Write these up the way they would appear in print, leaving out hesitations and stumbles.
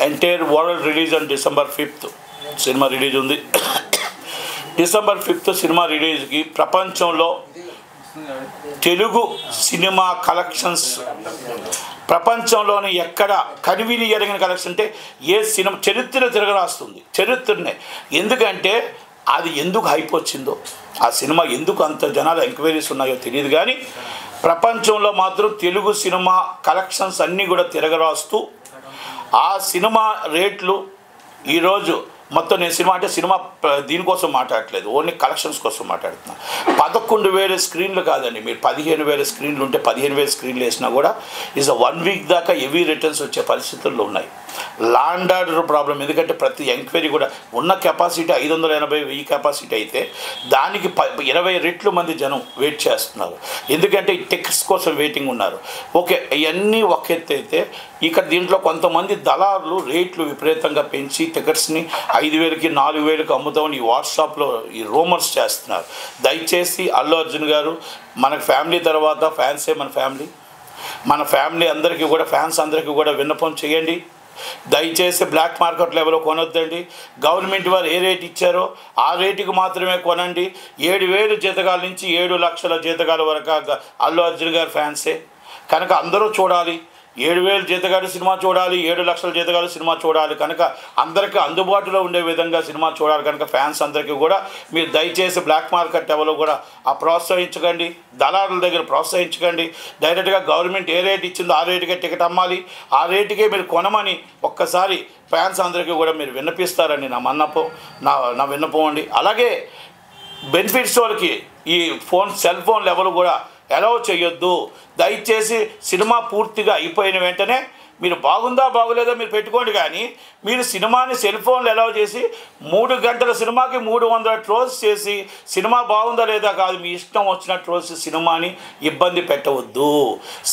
Entire world release on December 5th cinema release ఉంది. December 5th cinema రిలీజ్కి ప్రపంచంలో Telugu cinema collections ప్రపంచంలోని ఎక్కడ కనివిని ఎరగిన కలెక్షన్ అంటే ఏ సినిమా చరిత్ర తిరగరాస్తుంది చరిత్రనే. ఎందుకంటే అది ఎందుకు హైప్ వచ్చిందో, ఆ సినిమా ఎందుకు అంత జనాలు ఎంక్వైరీస్ ఉన్నాయో తెలియదు, కానీ ప్రపంచంలో మాత్రం తెలుగు సినిమా కలెక్షన్స్ అన్నీ కూడా తిరగరాస్తూ ఆ సినిమా రేట్లు ఈరోజు మొత్తం నేను సినిమా అంటే సినిమా దీనికోసం మాట్లాడట్లేదు, ఓన్లీ కలెక్షన్స్ కోసం మాట్లాడుతున్నాను. 11,000 స్క్రీన్లు కాదండి, మీరు 15,000 స్క్రీన్లు ఉంటే 15,000 స్క్రీన్లు వేసినా కూడా ఈజ్ 1 వీక్ దాకా హెవీ రిటర్న్స్ వచ్చే పరిస్థితుల్లో ఉన్నాయి. ల్యాండ్ ఆర్డర్ ప్రాబ్లం, ఎందుకంటే ప్రతి ఎంక్వైరీ కూడా ఉన్న కెపాసిటీ 580,000 కెపాసిటీ అయితే దానికి 20 రెట్లు మంది జనం వెయిట్ చేస్తున్నారు, ఎందుకంటే ఈ టికెట్స్ కోసం వెయిటింగ్ ఉన్నారు. ఓకే, ఇవన్నీ ఒక ఎత్తు అయితే ఇక్కడ దీంట్లో కొంతమంది దళారులు రేట్లు విపరీతంగా పెంచి టికెట్స్ని 5,000కి 4,000కి అమ్ముతామని ఈ వాట్సాప్లో ఈ రూమర్స్ చేస్తున్నారు. దయచేసి అల్లు అర్జున్ గారు, మనకు ఫ్యామిలీ తర్వాత ఫ్యాన్సే మన ఫ్యామిలీ అందరికీ కూడా, ఫ్యాన్స్ అందరికీ కూడా విన్నపం చేయండి. దయచేసి బ్లాక్ మార్కెట్ లెవెల్లో కొనొద్దండి. గవర్నమెంట్ వారు ఏ రేట్ ఇచ్చారో ఆ రేటుకి మాత్రమే కొనండి. 7,000 జీతగాల నుంచి 7 లక్షల జీతగాల వరకు అల్లు అర్జున్ గారు ఫ్యాన్సే కనుక అందరూ చూడాలి. 7,000 జీతగాడి సినిమా చూడాలి, 7 లక్షల జీతగాడి సినిమా చూడాలి కనుక అందరికీ అందుబాటులో ఉండే విధంగా సినిమా చూడాలి కనుక ఫ్యాన్స్ అందరికీ కూడా మీరు దయచేసి బ్లాక్ మార్కెట్ లెవెల్లో కూడా ప్రోత్సహించకండి, దళారుల దగ్గర ప్రోత్సహించకండి. డైరెక్ట్గా గవర్నమెంట్ ఏ రేట్ ఇచ్చిందో ఆ రేటుకే టికెట్ అమ్మాలి, ఆ రేటుకే మీరు కొనమని ఒక్కసారి ఫ్యాన్స్ అందరికీ కూడా మీరు విన్నపిస్తారని నా విన్నపం అండి. అలాగే బెనిఫిట్స్ వాళ్ళకి ఈ సెల్ ఫోన్ లెవెల్ కూడా అలౌ చేయొద్దు. దయచేసి సినిమా పూర్తిగా అయిపోయిన వెంటనే మీరు బాగుందా బాగులేదా మీరు పెట్టుకోండి, కానీ మీరు సినిమాని సెల్ ఫోన్లో అలౌ చేసి 3 గంటల సినిమాకి 300 ట్రోల్స్ చేసి సినిమా బాగుందా లేదా కాదు, మీ ఇష్టం వచ్చిన ట్రోల్స్ సినిమాని ఇబ్బంది పెట్టవద్దు.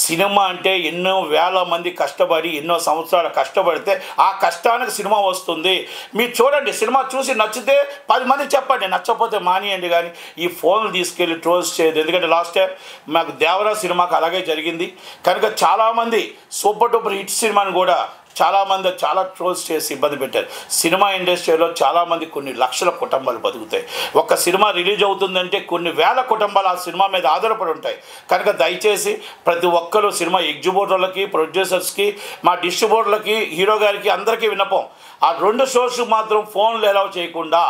సినిమా అంటే ఎన్నో వేల మంది కష్టపడి ఎన్నో సంవత్సరాలు కష్టపడితే ఆ కష్టానికి సినిమా వస్తుంది. మీరు చూడండి, సినిమా చూసి నచ్చితే 10 మంది చెప్పండి, నచ్చకపోతే మానేయండి, కానీ ఈ ఫోన్లు తీసుకెళ్ళి ట్రోల్స్ చేయదు. ఎందుకంటే లాస్ట్ టైం మాకు దేవరా సినిమాకి అలాగే జరిగింది కనుక చాలామంది సూపర్ డూపర్ హిట్ సినిమాని కూడా చాలామంది చాలా ట్రోల్స్ చేసి ఇబ్బంది పెట్టారు. సినిమా ఇండస్ట్రీలో చాలామంది కొన్ని లక్షల కుటుంబాలు బతుకుతాయి. ఒక సినిమా రిలీజ్ అవుతుందంటే కొన్ని వేల కుటుంబాలు ఆ సినిమా మీద ఆధారపడి ఉంటాయి కనుక దయచేసి ప్రతి ఒక్కరూ సినిమా ఎగ్జిబ్యూటర్లకి, ప్రొడ్యూసర్స్కి, మా డిస్ట్రిబ్యూటర్లకి, హీరో గారికి అందరికీ విన్నపం, ఆ 2 షోస్ మాత్రం ఫోన్లు అలౌ చేయకుండా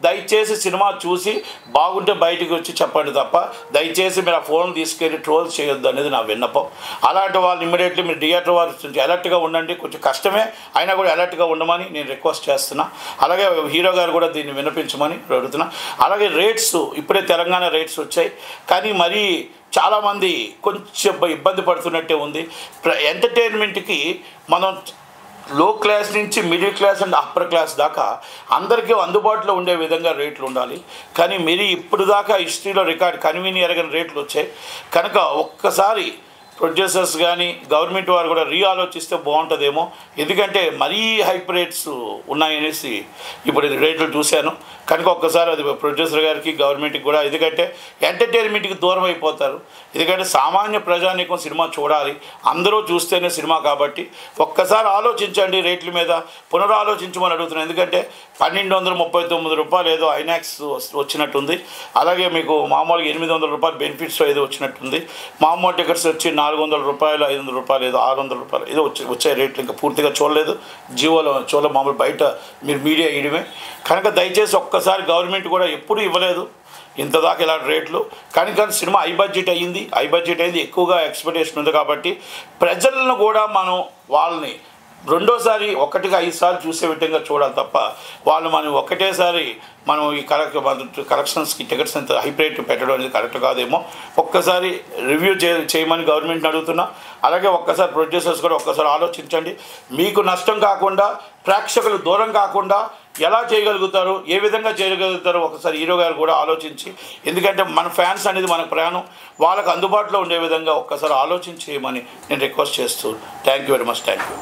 దయచేసి సినిమా చూసి బాగుంటే బయటికి వచ్చి చెప్పండి తప్ప దయచేసి మీరు ఆ ఫోన్ తీసుకెళ్ళి ట్రోల్స్ చేయొద్దు అనేది నా విన్నపం. అలాంటి వాళ్ళు ఇమ్మీడియట్లీ మీరు థియేటర్ వారు అలర్ట్గా ఉండండి. కొంచెం కష్టమే అయినా కూడా అలర్ట్గా ఉండమని నేను రిక్వెస్ట్ చేస్తున్నా. అలాగే హీరో గారు కూడా దీన్ని వినిపించమని అడుగుతున్నా. అలాగే రేట్స్ ఇప్పుడే తెలంగాణ రేట్స్ వచ్చాయి, కానీ మరీ చాలామంది కొంచెం ఇబ్బంది పడుతున్నట్టే ఉంది. ఎంటర్టైన్మెంట్కి మనం లో క్లాస్ నుంచి middle class and upper class దాకా అందరికీ అందుబాటులో ఉండే విధంగా రేట్లు ఉండాలి, కానీ మీరు ఇప్పుడు దాకా హిస్టరీలో రికార్డ్ కన్వీని ఎరగని రేట్లు వచ్చాయి కనుక ఒక్కసారి ప్రొడ్యూసర్స్ కానీ గవర్నమెంట్ వారు కూడా ఆలోచిస్తే బాగుంటుందేమో. ఎందుకంటే మరీ హైప్ రేట్స్ ఉన్నాయనేసి ఇప్పుడు రేట్లు చూశాను కనుక ఒక్కసారి అది ప్రొడ్యూసర్ గారికి గవర్నమెంట్కి కూడా, ఎందుకంటే ఎంటర్టైన్మెంట్కి దూరం అయిపోతారు. ఎందుకంటే సామాన్య ప్రజానీకం సినిమా చూడాలి, అందరూ చూస్తేనే సినిమా కాబట్టి ఒక్కసారి ఆలోచించండి రేట్ల మీద, పునరాలోచించమని అడుగుతున్నాను. ఎందుకంటే 1,239 రూపాయలు ఏదో ఐనాక్స్ వచ్చినట్టుంది, అలాగే మీకు మామూలుగా 800 రూపాయలు బెనిఫిట్స్ ఏదో వచ్చినట్టుంది, మామూలు టికెట్స్ వచ్చి 400 రూపాయలు, 500 రూపాయలు, ఏదో 600 రూపాయలు ఏదో వచ్చే రేట్లు ఇంకా పూర్తిగా చూడలేదు, జియోలో మామూలు బయట మీరు మీడియా ఇయడమే కనుక దయచేసి ఒక్కసారి గవర్నమెంట్ కూడా ఎప్పుడూ ఇవ్వలేదు ఇంత దాకా ఇలాంటి రేట్లు. కానీ సినిమా హై బడ్జెట్ అయ్యింది, ఎక్కువగా ఎక్స్పెక్టేషన్ ఉంది కాబట్టి ప్రజలను కూడా మనం వాళ్ళని రెండోసారి 1కి 5 సార్లు చూసే విధంగా చూడాలి తప్ప వాళ్ళు మనం ఒకటేసారి మనం ఈ కలెక్షన్స్కి టికెట్స్ అంత హై రేట్ పెట్టడం అనేది కరెక్ట్ కాదేమో. ఒక్కసారి రివ్యూ చేయమని గవర్నమెంట్ని అడుగుతున్నా. అలాగే ఒక్కసారి ప్రొడ్యూసర్స్ కూడా ఒక్కసారి ఆలోచించండి. మీకు నష్టం కాకుండా, ప్రేక్షకులు దూరం కాకుండా ఎలా చేయగలుగుతారు, ఏ విధంగా చేయగలుగుతారో ఒకసారి హీరో గారు కూడా ఆలోచించి, ఎందుకంటే మన ఫ్యాన్స్ అనేది మన ప్రయాణం, వాళ్ళకు అందుబాటులో ఉండే విధంగా ఒక్కసారి ఆలోచించేయమని నేను రిక్వెస్ట్ చేస్తూ thank you very much. Thank you.